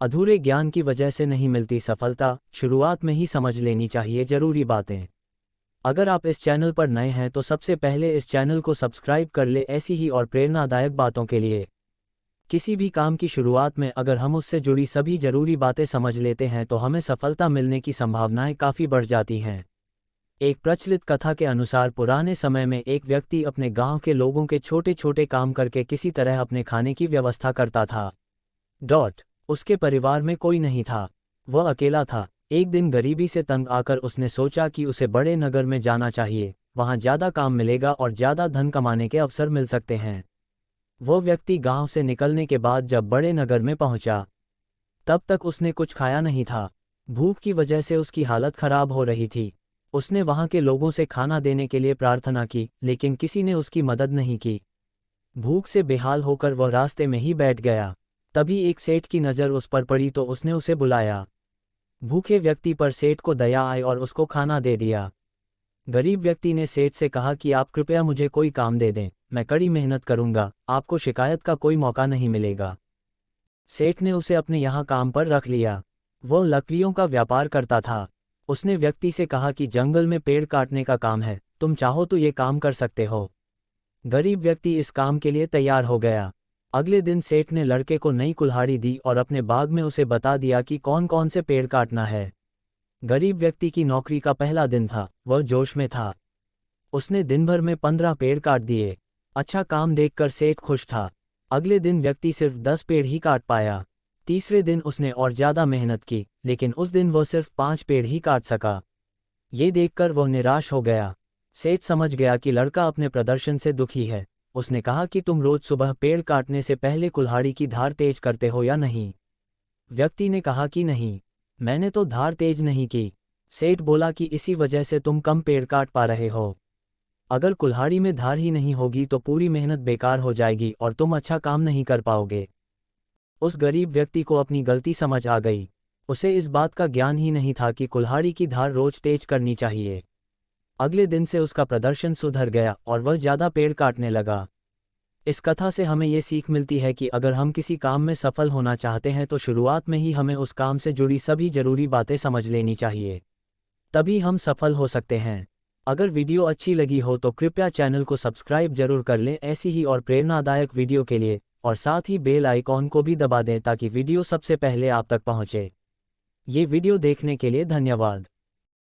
अधूरे ज्ञान की वजह से नहीं मिलती सफलता, शुरुआत में ही समझ लेनी चाहिए जरूरी बातें। अगर आप इस चैनल पर नए हैं तो सबसे पहले इस चैनल को सब्सक्राइब कर ले ऐसी ही और प्रेरणादायक बातों के लिए। किसी भी काम की शुरुआत में अगर हम उससे जुड़ी सभी जरूरी बातें समझ लेते हैं तो हमें सफलता मिलने की संभावनाएं काफ़ी बढ़ जाती हैं। एक प्रचलित कथा के अनुसार पुराने समय में एक व्यक्ति अपने गांव के लोगों के छोटे छोटे काम करके किसी तरह अपने खाने की व्यवस्था करता था। उसके परिवार में कोई नहीं था, वह अकेला था। एक दिन गरीबी से तंग आकर उसने सोचा कि उसे बड़े नगर में जाना चाहिए, वहां ज़्यादा काम मिलेगा और ज़्यादा धन कमाने के अवसर मिल सकते हैं। वो व्यक्ति गांव से निकलने के बाद जब बड़े नगर में पहुंचा, तब तक उसने कुछ खाया नहीं था। भूख की वजह से उसकी हालत खराब हो रही थी। उसने वहां के लोगों से खाना देने के लिए प्रार्थना की, लेकिन किसी ने उसकी मदद नहीं की। भूख से बेहाल होकर वह रास्ते में ही बैठ गया। तभी एक सेठ की नज़र उस पर पड़ी तो उसने उसे बुलाया। भूखे व्यक्ति पर सेठ को दया आई और उसको खाना दे दिया। गरीब व्यक्ति ने सेठ से कहा कि आप कृपया मुझे कोई काम दे दें, मैं कड़ी मेहनत करूंगा, आपको शिकायत का कोई मौका नहीं मिलेगा। सेठ ने उसे अपने यहाँ काम पर रख लिया। वह लकड़ियों का व्यापार करता था। उसने व्यक्ति से कहा कि जंगल में पेड़ काटने का काम है, तुम चाहो तो ये काम कर सकते हो। गरीब व्यक्ति इस काम के लिए तैयार हो गया। अगले दिन सेठ ने लड़के को नई कुल्हाड़ी दी और अपने बाग में उसे बता दिया कि कौन कौन से पेड़ काटना है। गरीब व्यक्ति की नौकरी का पहला दिन था, वह जोश में था। उसने दिन भर में 15 पेड़ काट दिए। अच्छा काम देखकर सेठ खुश था। अगले दिन व्यक्ति सिर्फ 10 पेड़ ही काट पाया। तीसरे दिन उसने और ज़्यादा मेहनत की, लेकिन उस दिन वह सिर्फ 5 पेड़ ही काट सका। ये देखकर वह निराश हो गया। सेठ समझ गया कि लड़का अपने प्रदर्शन से दुखी है। उसने कहा कि तुम रोज सुबह पेड़ काटने से पहले कुल्हाड़ी की धार तेज करते हो या नहीं? व्यक्ति ने कहा कि नहीं, मैंने तो धार तेज नहीं की। सेठ बोला कि इसी वजह से तुम कम पेड़ काट पा रहे हो। अगर कुल्हाड़ी में धार ही नहीं होगी तो पूरी मेहनत बेकार हो जाएगी और तुम अच्छा काम नहीं कर पाओगे। उस गरीब व्यक्ति को अपनी गलती समझ आ गई। उसे इस बात का ज्ञान ही नहीं था कि कुल्हाड़ी की धार रोज तेज करनी चाहिए। अगले दिन से उसका प्रदर्शन सुधर गया और वह ज़्यादा पेड़ काटने लगा। इस कथा से हमें ये सीख मिलती है कि अगर हम किसी काम में सफल होना चाहते हैं तो शुरुआत में ही हमें उस काम से जुड़ी सभी जरूरी बातें समझ लेनी चाहिए, तभी हम सफल हो सकते हैं। अगर वीडियो अच्छी लगी हो तो कृपया चैनल को सब्सक्राइब जरूर कर लें ऐसी ही और प्रेरणादायक वीडियो के लिए, और साथ ही बेल आइकॉन को भी दबा दें ताकि वीडियो सबसे पहले आप तक पहुंचे। ये वीडियो देखने के लिए धन्यवाद।